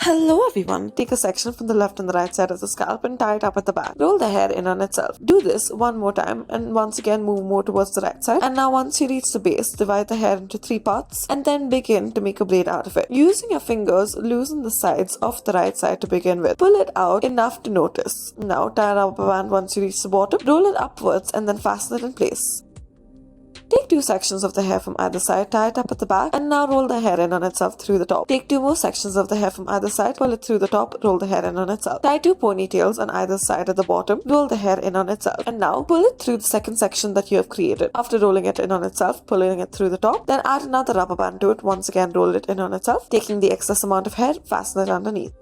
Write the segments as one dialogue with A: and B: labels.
A: Hello everyone, take a section from the left and the right side of the scalp and tie it up at the back. Roll the hair in on itself. Do this one more time and once again move more towards the right side. And now once you reach the base, divide the hair into 3 parts and then begin to make a braid out of it. Using your fingers, loosen the sides of the right side to begin with. Pull it out enough to notice. Now tie a rubber band once you reach the bottom. Roll it upwards and then fasten it in place. Take 2 sections of the hair from either side, tie it up at the back, and now roll the hair in on itself through the top. Take 2 more sections of the hair from either side, pull it through the top, roll the hair in on itself. Tie 2 ponytails on either side at the bottom, roll the hair in on itself. And now pull it through the second section that you have created. After rolling it in on itself, pulling it through the top, then add another rubber band to it, once again roll it in on itself. Taking the excess amount of hair, fasten it underneath.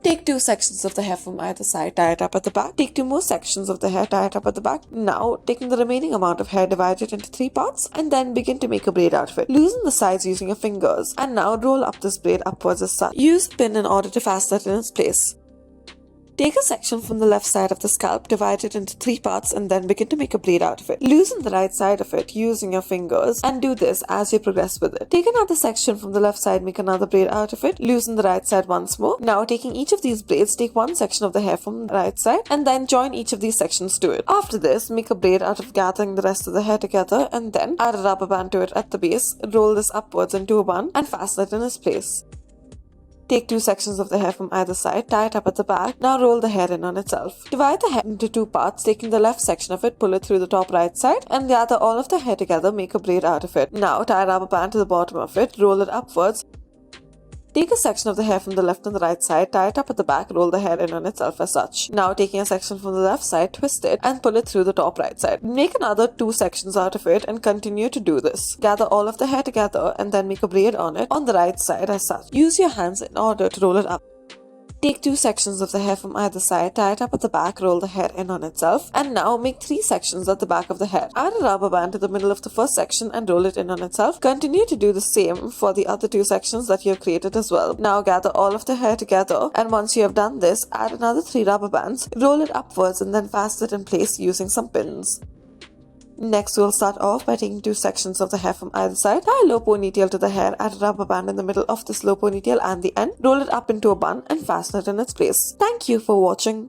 A: Take 2 sections of the hair from either side, tie it up at the back. Take 2 more sections of the hair, tie it up at the back. Now, taking the remaining amount of hair, divide it into 3 parts and then begin to make a braid out of it. Loosen the sides using your fingers and now roll up this braid upwards as such. Use a pin in order to fasten it in its place. Take a section from the left side of the scalp, divide it into 3 parts and then begin to make a braid out of it. Loosen the right side of it using your fingers and do this as you progress with it. Take another section from the left side, make another braid out of it. Loosen the right side once more. Now taking each of these braids, take 1 section of the hair from the right side and then join each of these sections to it. After this, make a braid out of gathering the rest of the hair together and then add a rubber band to it at the base. Roll this upwards into a bun and fasten it in its place. Take 2 sections of the hair from either side, tie it up at the back. Now roll the hair in on itself. Divide the hair into 2 parts, taking the left section of it, pull it through the top right side, and gather all of the hair together, make a braid out of it. Now tie a rubber band to the bottom of it, roll it upwards. Take a section of the hair from the left and the right side, tie it up at the back, roll the hair in on itself as such. Now taking a section from the left side, twist it and pull it through the top right side. Make another 2 sections out of it and continue to do this. Gather all of the hair together and then make a braid on it on the right side as such. Use your hands in order to roll it up. Take 2 sections of the hair from either side, tie it up at the back, roll the hair in on itself, and now make 3 sections at the back of the hair. Add a rubber band to the middle of the first section and roll it in on itself. Continue to do the same for the other 2 sections that you have created as well. Now gather all of the hair together, and once you have done this, add another 3 rubber bands, roll it upwards and then fasten it in place using some pins. Next, we'll start off by taking 2 sections of the hair from either side, tie a low ponytail to the hair, add a rubber band in the middle of this low ponytail and the end, roll it up into a bun and fasten it in its place. Thank you for watching.